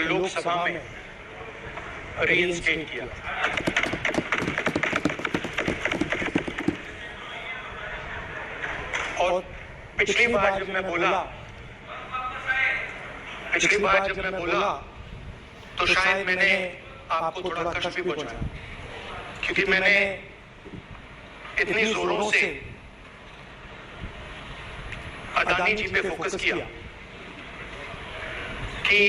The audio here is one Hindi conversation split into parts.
लोकसभा में रीइंस्टेट किया। और पिछली बार जब मैं बोला तो शायद मैंने आपको थोड़ा कष्ट भी पहुंचाया, क्योंकि मैंने इतनी जोरों से अदानी जी पे फोकस किया कि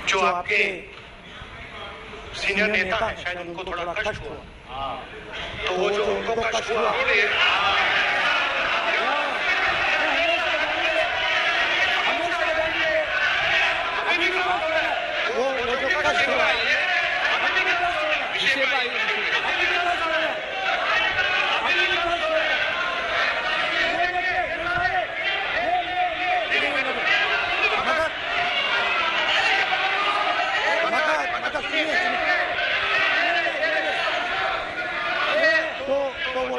जो आपके सीनियर नेता हैं शायद उनको थोड़ा कष्ट हुआ, तो वो जो उनको कष्ट हुआ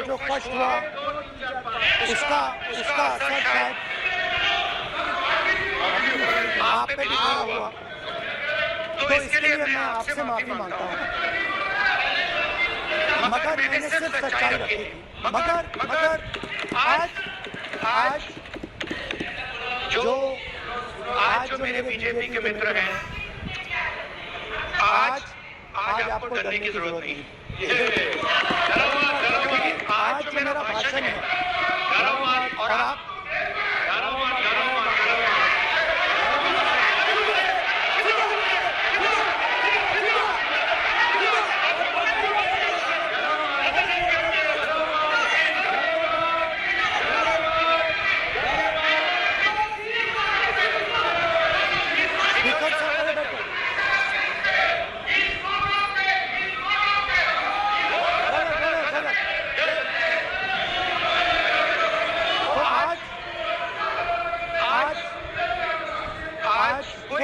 जो कष्ट हुआ उसका असर शायद आप पे भी हुआ, तो इसके लिए मैं आपसे माफी मांगता हूँ। मगर मैंने सिर्फ सच्चाई रखी थी। मगर आज जो मेरे बीजेपी के मित्र हैं, आज आपको डरने की जरूरत नहीं है। आज जो मेरा भाषण है और आप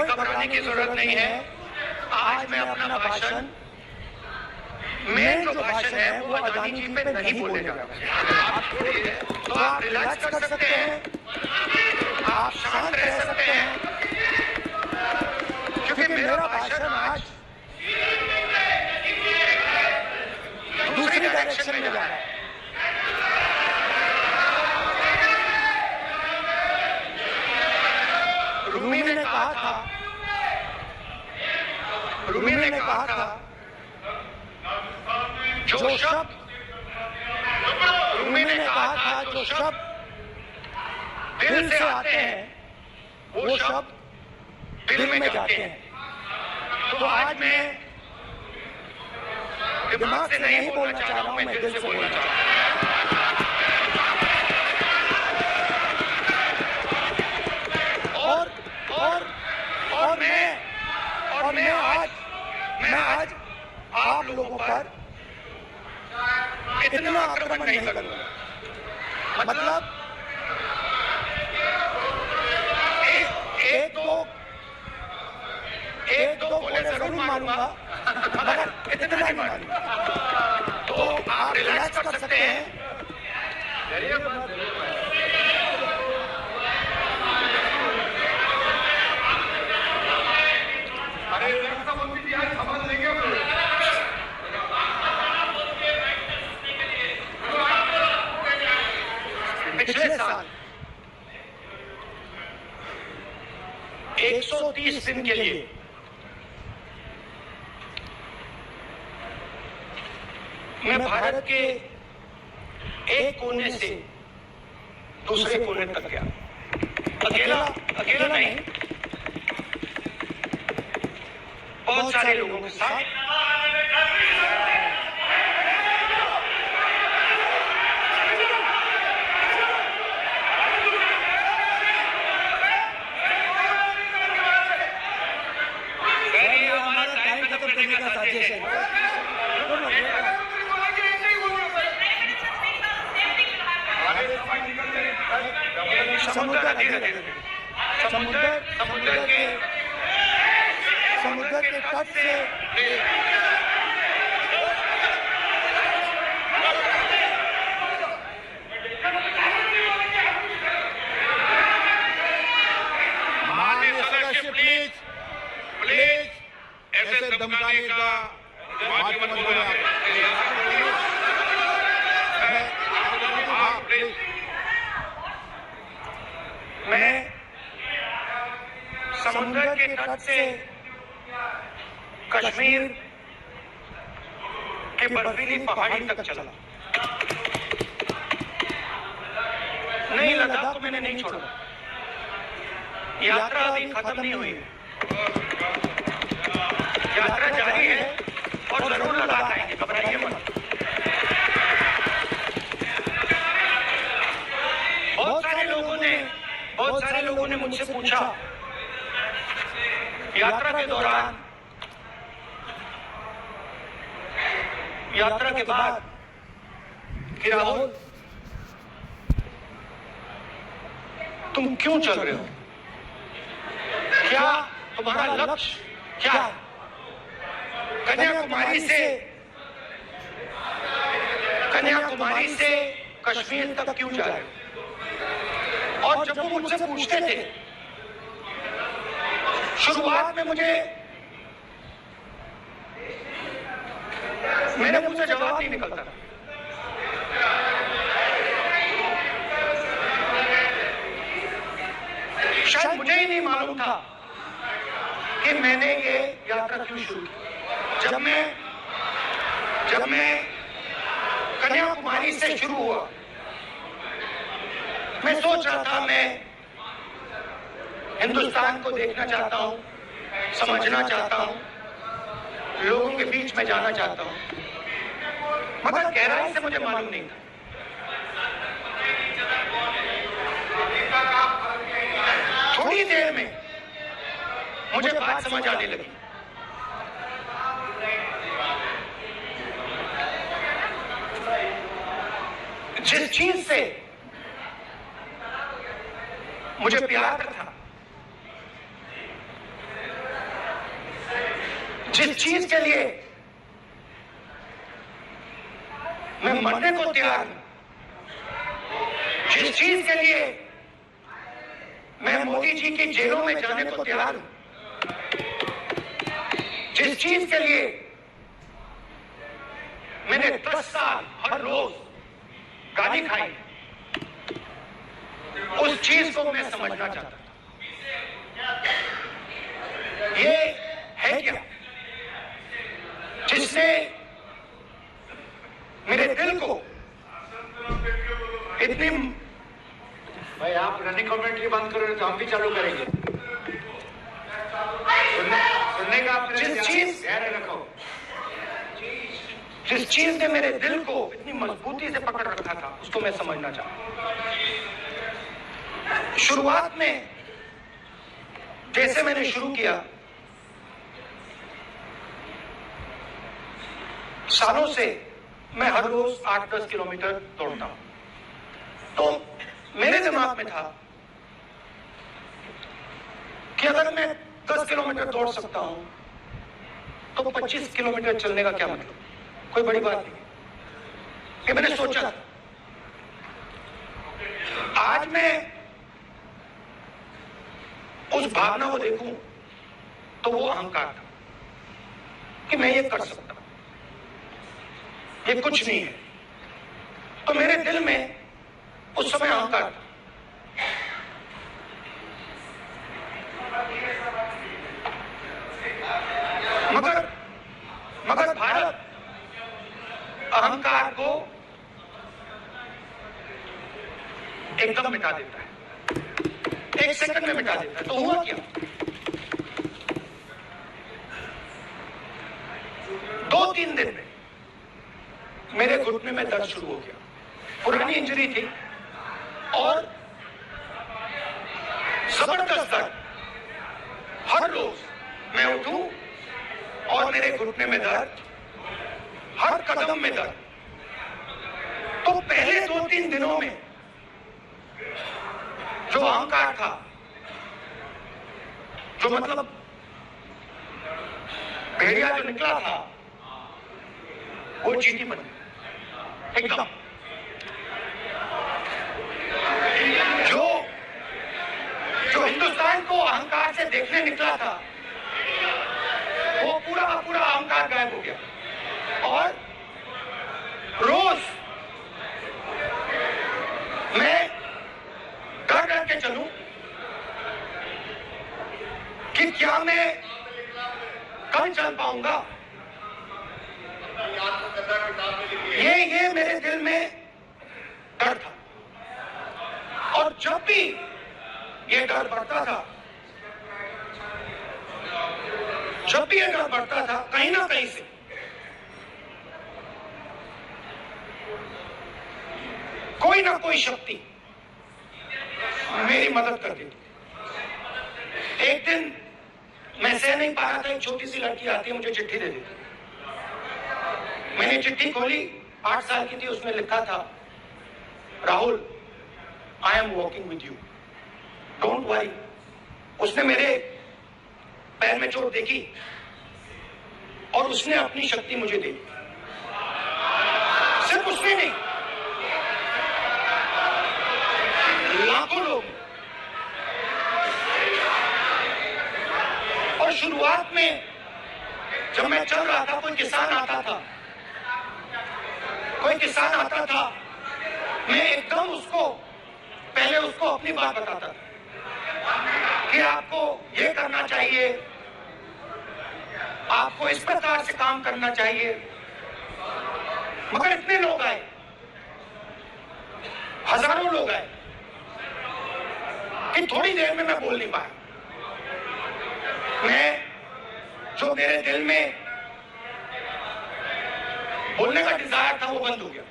घबराने की जरूरत नहीं है। आज मैं अपना भाषण, मेन जो भाषण है वो अदानी जी पे नहीं बोलने जा रहा। तो आप रिलैक्स कर सकते हैं, आप शांत रह सकते हैं, क्योंकि मेरा भाषण आज दूसरी डायरेक्शन में जा रहा है। रूमी ने कहा था जो शब्द दिल से आते हैं वो शब्द दिल में जाते हैं। तो आज मैं दिमाग से नहीं बोलना चाह रहा हूं, मैं दिल से बोलना चाह रहा हूं। और मैं आज आप लोगों पर इतना आक्रमण नहीं करूंगा। मतलब एक दो बोले जरूर मारूंगा, मगर इतना नहीं मारूंगा। तो आप रिलैक्स कर सकते हैं। पिछले साल 130 दिन के लिए मैं भारत के एक कोने से दूसरे कोने तक गया। अकेला नहीं, बहुत सारे लोगों के साथ। हमारा टाइम खत्म करने का साजिश है। समुद्र के तट से बोलने का माइक मत बोले आप। मैं समुद्र के तट से कश्मीर के बर्फीली पहाड़ी तक चला, नहीं लद्दाख को मैंने नहीं छोड़ा। यात्रा अभी खत्म नहीं हुई, यात्रा जारी है और जरूर लद्दाख आएंगे, घबराइए मत। बहुत सारे लोगों ने मुझसे पूछा यात्रा के दौरान, यात्रा के बाद कि राहुल तुम क्यों चल रहे हो, क्या तुम्हारा लक्ष्य क्या है, कन्याकुमारी से कश्मीर तक क्यों जा रहे हो। और जब वो मुझसे पूछते थे, शुरुआत में मेरे मुंह से जवाब नहीं निकलता था। शायद मुझे ही नहीं मालूम था कि मैंने ये यात्रा क्यों शुरू की। जब मैं कन्याकुमारी से शुरू हुआ, मैं सोच रहा था मैं हिंदुस्तान को देखना चाहता हूं, समझना चाहता हूं, लोगों के बीच में जाना चाहता हूं, मगर गहराई से मुझे मालूम नहीं था। थोड़ी देर में मुझे बात समझ आने लगी। जिस चीज से मुझे प्यार था, जिस चीज के लिए मैं मरने को तैयार हूं, जिस चीज के लिए मैं मोदी जी की जेलों में जाने को तैयार हूं, जिस चीज के लिए मैंने 10 साल हर रोज गाली खाई, उस चीज को मैं समझना चाहता था। ये है क्या जिसने मेरे दिल को इतनी। भाई आप रनिंग कमेंट्री बंद करो तो हम भी चालू करेंगे। सुनने का आप जिस चीज ने मेरे दिल को इतनी मजबूती से पकड़ रखा था, उसको मैं समझना चाहता। शुरुआत में जैसे मैंने शुरू किया, सालों से मैं हर रोज 8-10 किलोमीटर दौड़ता हूं, तो मेरे दिमाग में था कि अगर मैं 10 किलोमीटर दौड़ सकता हूं तो 25 किलोमीटर चलने का क्या मतलब, कोई बड़ी बात नहीं। कि मैंने सोचा आज मैं उस भावना को देखूं तो वो अहंकार था कि मैं ये कर सकता हूं, ये कुछ नहीं है। तो मेरे दिल में उस समय अहंकार था। मगर भारत अहंकार को एकदम मिटा देता है, 1 सेकंड में मिटा देता है। तो हुआ क्या, 2-3 दिन में मेरे घुटने में दर्द शुरू हो गया। पुरानी इंजरी थी और जबरदस्त दर्द। हर रोज मैं उठूं और मेरे घुटने में दर्द, हर कदम में दर्द। तो पहले 2-3 दिनों में जो अहंकार था, जो मतलब भेड़िया जो निकला था, वो चींटी बन गई एकदम। जो हिंदुस्तान को अहंकार से देखने निकला था, वो पूरा पूरा अहंकार गायब हो गया। और रोज मैं डर डर के चलूं कि क्या मैं कल चल पाऊंगा। ये मेरे दिल में डर था। और जब भी ये डर बढ़ता था, कहीं ना कहीं से कोई ना कोई शक्ति मेरी मदद कर देती। एक दिन मैं सह नहीं पा रहा था, एक छोटी सी लड़की आती है, मुझे चिट्ठी दे देती। मैंने चिट्ठी खोली, 8 साल की थी, उसमें लिखा था, Rahul, I am walking with you, don't worry. उसने मेरे पैर में चोट देखी और उसने अपनी शक्ति मुझे दी। सिर्फ उसने नहीं, लाखों लोग। और शुरुआत में जब मैं चल रहा था, कोई किसान आता था, मैं एकदम पहले उसको अपनी बात बताता था कि आपको ये करना चाहिए, आपको इस प्रकार से काम करना चाहिए। मगर इतने लोग आए, हजारों लोग आए, कि थोड़ी देर में मैं बोल नहीं पाया। जो मेरे दिल में बोलने का डिजायर था, वो बंद हो गया।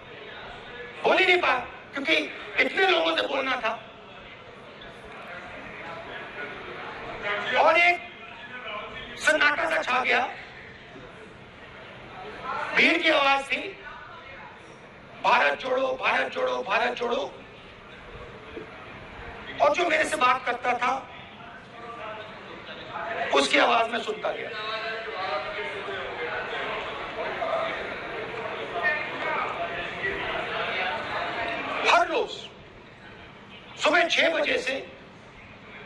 बोल ही नहीं पाया, क्योंकि इतने लोगों से बोलना था। और एक सन्नाटा सा छा गया, भीड़ की आवाज थी, भारत जोड़ो, भारत जोड़ो, भारत जोड़ो। और जो मेरे से बात करता था, उसकी आवाज में सुनता गया। हर रोज सुबह 6 बजे से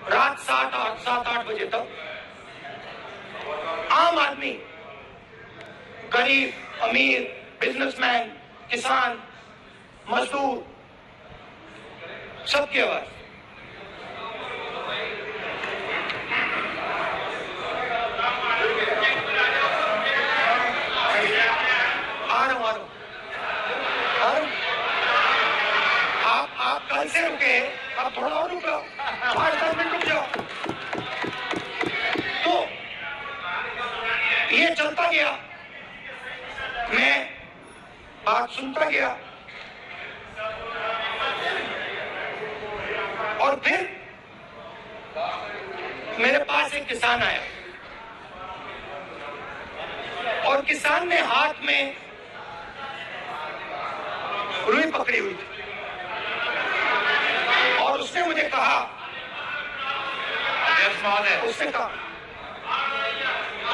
रात 7-8 बजे तक आम आदमी, गरीब, अमीर, बिजनेसमैन, किसान, मजदूर, सबकी आवाज। आप कल से रुके, आप थोड़ा और रुक जाओ, 5-10 मिनट रुक जाओ। तो ये चलता गया, मैं बात सुनता गया। और फिर मेरे पास एक किसान आया, और किसान ने हाथ में रुई पकड़ी हुई थी, और उसने मुझे कहा,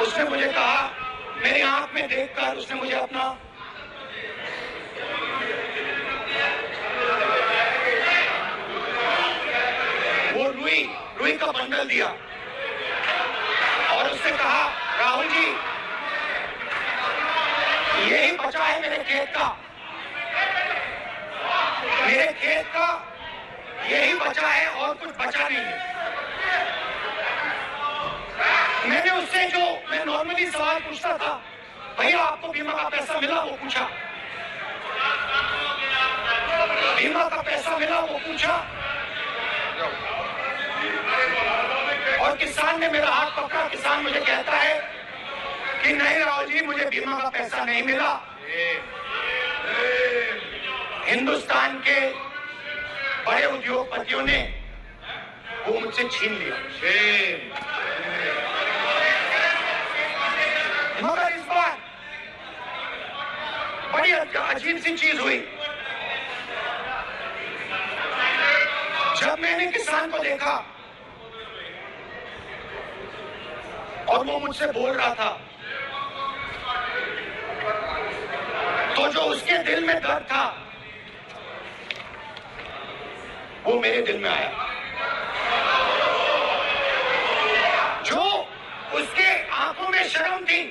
उसने मुझे कहा, मेरी आंख में देखकर उसने मुझे अपना वो रुई का बंडल दिया, और उसने कहा, राहुल जी, यही बचा है मेरे खेत का, यही बचा है, और कुछ बचा नहीं है। मैंने उससे, जो मैं नॉर्मली सवाल पूछता था, भैया आपको बीमा का पैसा मिला, वो पूछा, बीमा का पैसा मिला, वो पूछा। और किसान ने मेरा हाथ पकड़ा। किसान मुझे कहता है कि नहीं राहुल जी, मुझे बीमा का पैसा नहीं मिला, हिंदुस्तान के बड़े उद्योगपतियों ने वो मुझसे छीन लिया। मगर इस बार बड़ी अजीब सी चीज हुई। जब मैंने किसान को देखा और वो मुझसे बोल रहा था, तो जो उसके दिल में दर्द था, वो मेरे दिल में आया। जो उसके आंखों में शर्म थी,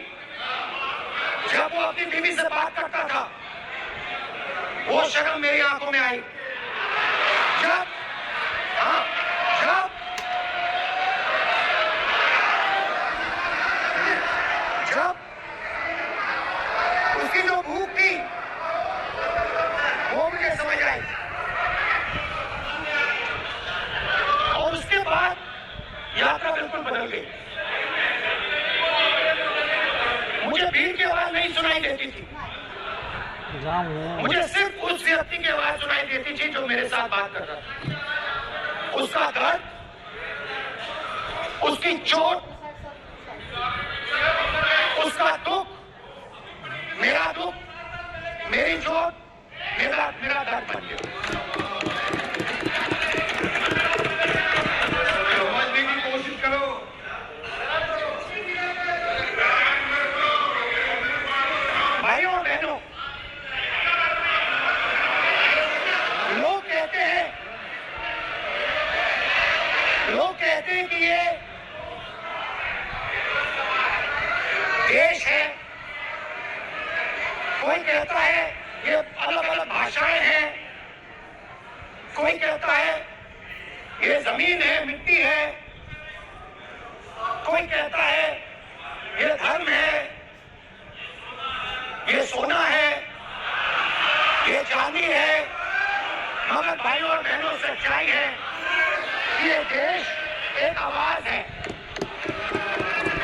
और शर्म मेरी आंखों में आई जब उसकी जो भूख थी वो मुझे समझ आई और उसके बाद यात्रा बिल्कुल बदल गई। मुझे भीड़ की आवाज नहीं सुनाई देती थी, मुझे सिर्फ उस व्यक्ति की आवाज सुनाई देती थी जो मेरे साथ बात कर रहा था। उसका दर्द, उसकी चोट, उसका दुख, मेरा दुख, मेरी चोट, मेरा दर्द बन गया। समझने की कोशिश करो। भाइयों और बहनों, लोग कहते हैं कि ये देश है, कोई कहता है ये अलग अलग भाषाएं हैं, कोई कहता है ये जमीन है, मिट्टी है, कोई कहता है ये धर्म है, ये सोना है, ये चांदी है। मगर भाइयों और बहनों, सच्चाई है कि ये देश एक आवाज है,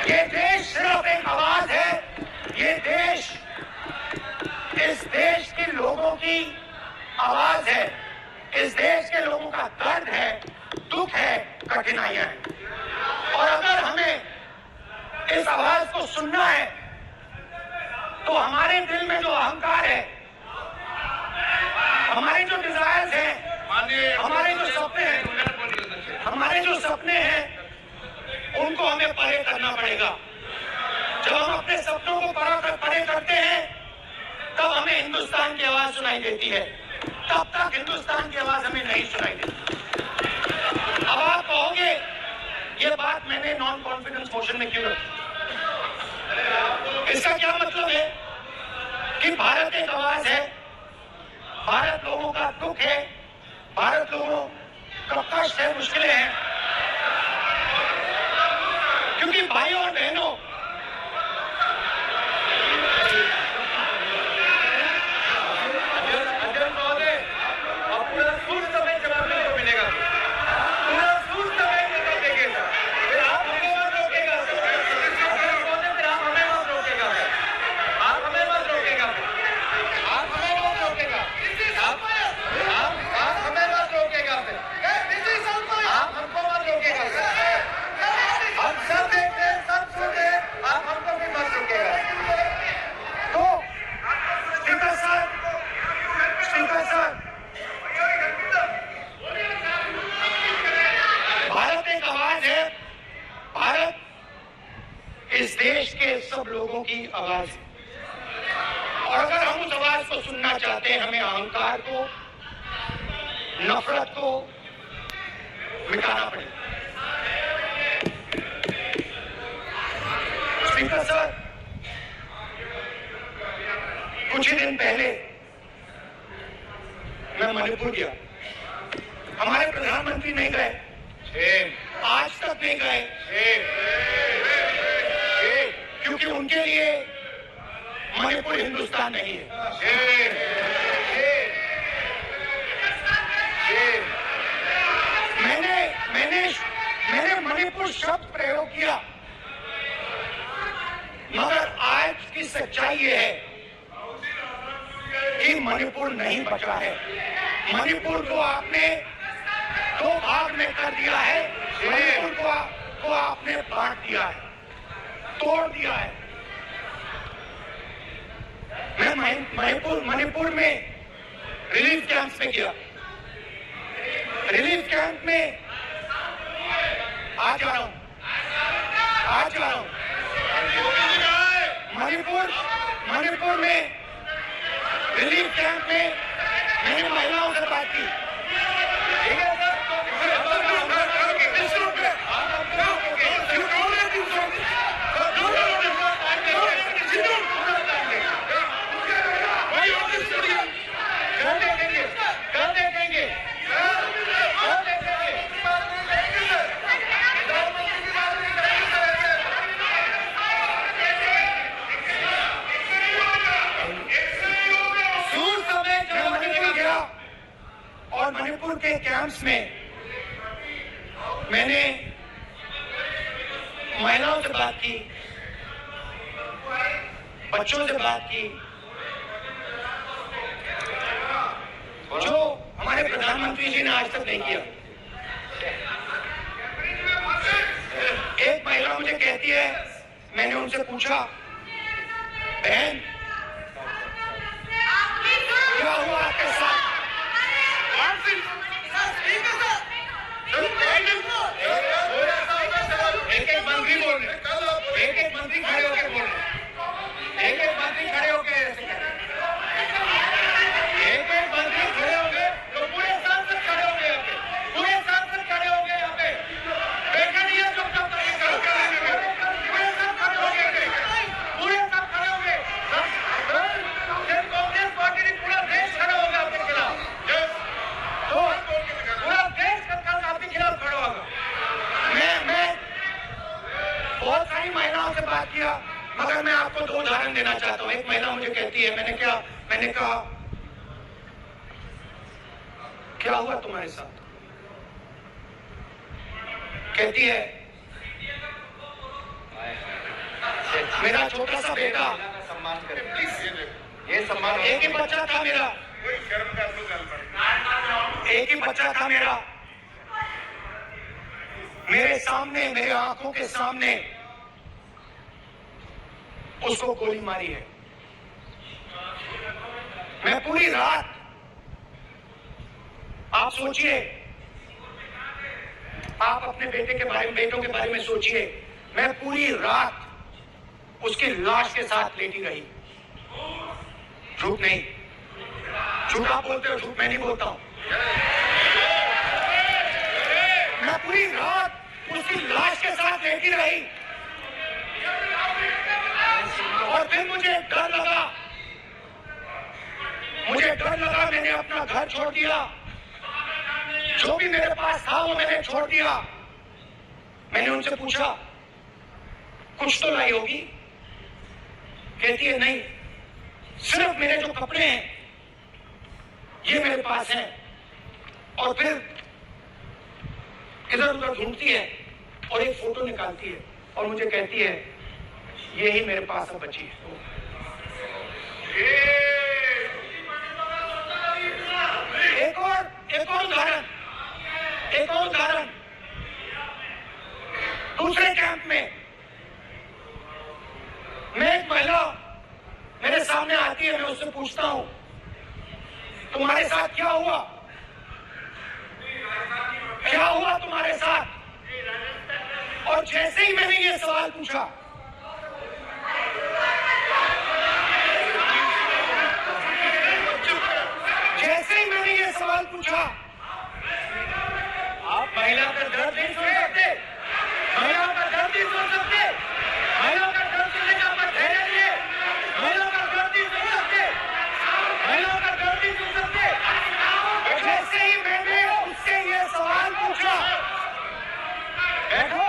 ये देश सिर्फ एक आवाज है। ये देश इस देश के लोगों की आवाज है, इस देश के लोगों का दर्द है, दुख है, कठिनाइयां हैं। और अगर हमें इस आवाज को सुनना है तो हमारे दिल में जो अहंकार है, हमारे जो डिजायर्स हैं, हमारे जो सपने हैं, उनको हमें परे करना पड़ेगा। जब हम अपने सपनों को परे करते हैं तब हमें हिंदुस्तान की आवाज सुनाई देती है, तब तक हिंदुस्तान की आवाज हमें नहीं सुनाई देती। अब आप कहोगे ये बात मैंने नॉन कॉन्फिडेंस मोशन में क्यों रखी? इसका क्या मतलब है कि भारत एक आवाज है, भारत लोगों का दुख है, भारत लोगों का कष्ट है, मुश्किलें हैं। क्योंकि भाइयों और बहनों, अध्यक्ष महोदय, अब पूरा सुस्त समय जवाब नहीं तो मिलेगा, पूरा सुस्त समय जवाब देंगे। फिर आप हमें मत रोकेगा, अध्यक्ष महोदय, फिर आप हमें मत रोकेगा, आप हमें मत रोकेगा, आप हमें मत रोकेगा, आप हमें मत रोकेगा, आप हमको मत रोकेगा। हम सब देखते हैं, सब सुनते हैं, आप हमको भी मत रोकेगा। तो स्पीकर सर, भारत एक आवाज है, भारत इस देश के सब लोगों की आवाज है। और अगर हम उस आवाज को सुनना चाहते हैं, हमें अहंकार को, नफरत को मिटाना पड़ेगा। स्पीकर सर, कुछ ही दिन पहले मैं मणिपुर गया, हमारे प्रधानमंत्री नहीं गए, आज तक नहीं गए, क्योंकि उनके लिए मणिपुर हिंदुस्तान नहीं है। मैंने मणिपुर शब्द प्रयोग किया, मगर आज की सच्चाई ये है कि मणिपुर नहीं बचा है। मणिपुर को आपने दो भाग में कर दिया है, मणिपुर को आपने बांट दिया है, तोड़ दिया है। मैं मणिपुर में रिलीफ कैंप में गया, रिलीफ कैंप में आज आ रहा हूं। मणिपुर में रिलीफ कैंप में मैंने महिलाओं से बात की। ठीक है सर, मैंने महिलाओं से बात की, बच्चों से बात की, जो हमारे प्रधानमंत्री जी ने आज तक नहीं किया। एक महिला मुझे कहती है, मैंने उनसे पूछा, बहन क्या हुआ आपके साथ? एक मंत्री बोल रहे, एक मंत्री खड़े होकर बोल रहे, एक मंत्री खड़े होकर ऐसे कह रहे, एक मंत्री खड़े हो गए तो पूरे सांसद खड़े हो गए, पूरे सांसद खड़े हो गए यहाँ पे। देखा नहीं है जो सब पूरे सब खड़े हो गए, पूरे सब खड़े हो गए। कांग्रेस पार्टी ने पूरा देश खड़ा हो गया आपके खिलाफ, तो पूरा देश सरकार आपके खिलाफ खड़ा होगा। मैं बहुत सारी महिलाओं से बात किया, मगर मैं आपको 2 उदाहरण देना चाहता हूँ। एक महिला मुझे कहती है, मैंने कहा क्या हुआ तुम्हारे साथ? कहती है, मेरा छोटा सा बेटा, सम्मान करें, ये सम्मान, एक ही बच्चा था मेरा, एक ही बच्चा था मेरा, मेरे सामने, मेरे आंखों के सामने उसको गोली मारी है। मैं पूरी रात, आप सोचिए, आप अपने बेटों के बारे में सोचिए, मैं पूरी रात उसकी लाश के साथ लेटी रही। झूठ नहीं, झूठ आप बोलते हो, झूठ मैं नहीं बोलता हूं। मैं पूरी रात उसकी लाश के साथ लेटी रही और फिर मुझे डर लगा, मैंने अपना घर छोड़ दिया, जो भी मेरे पास था वो मैंने छोड़ दिया। मैंने उनसे पूछा, कुछ तो लाई होगी? कहती है, नहीं, सिर्फ मेरे जो कपड़े हैं ये मेरे पास हैं। और फिर इधर उधर ढूंढती है और एक फोटो निकालती है और मुझे कहती है, ये ही मेरे पास अब बची है। एक और उदाहरण, दूसरे कैंप में मैं, एक महिला मेरे सामने आती है, मैं उससे पूछता हूं, तुम्हारे साथ क्या हुआ? क्या हुआ तुम्हारे साथ? और जैसे ही मैंने ये सवाल पूछा, आप महिला का दर्द नहीं सुन सकते, महिला का दर्द नहीं सुन सकते, महिला का दर्द सुनने का मत धैर्य लिए, महिला का दर्द नहीं सुन सकते, महिला का दर्द नहीं सुन सकते। जैसे ही मैंने उससे ये सवाल पूछा, देखो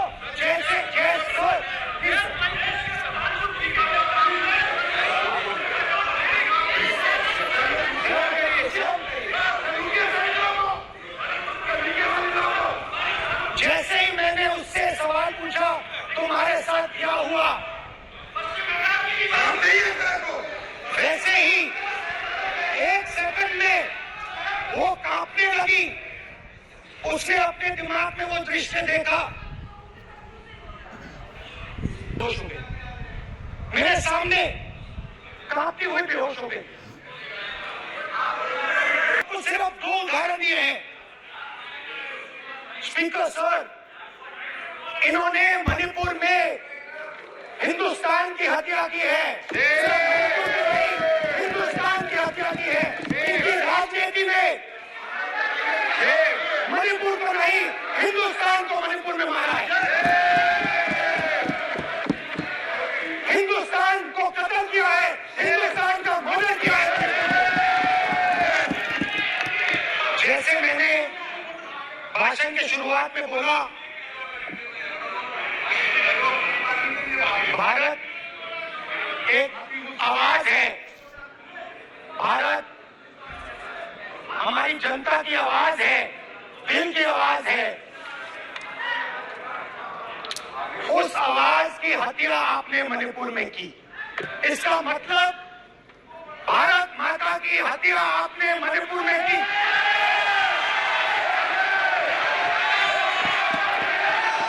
जैसे ही मैंने उससे सवाल पूछा, तुम्हारे साथ क्या हुआ, वैसे ही 1 सेकंड में वो कांपने लगी। उसने अपने दिमाग में वो दृश्य देखा, बेहोश हो गई, मेरे सामने कांपती हुई बेहोश हो गई। तो सिर्फ 2 उदाहरण दिए हैं। स्पीकर सर, इन्होंने मणिपुर में हिंदुस्तान की हत्या की है, हिंदुस्तान की हत्या की है। इनकी राजनीति में मणिपुर को नहीं, हिंदुस्तान को मणिपुर में मारा है, हिंदुस्तान को कत्ल किया है, हिंदुस्तान का मर्डर किया है। जैसे मैंने भाषण की शुरुआत में बोला, भारत एक आवाज है, भारत हमारी जनता की आवाज है, दिल की आवाज है। उस आवाज की हत्या आपने मणिपुर में की। इसका मतलब भारत माता की हत्या आपने मणिपुर में की।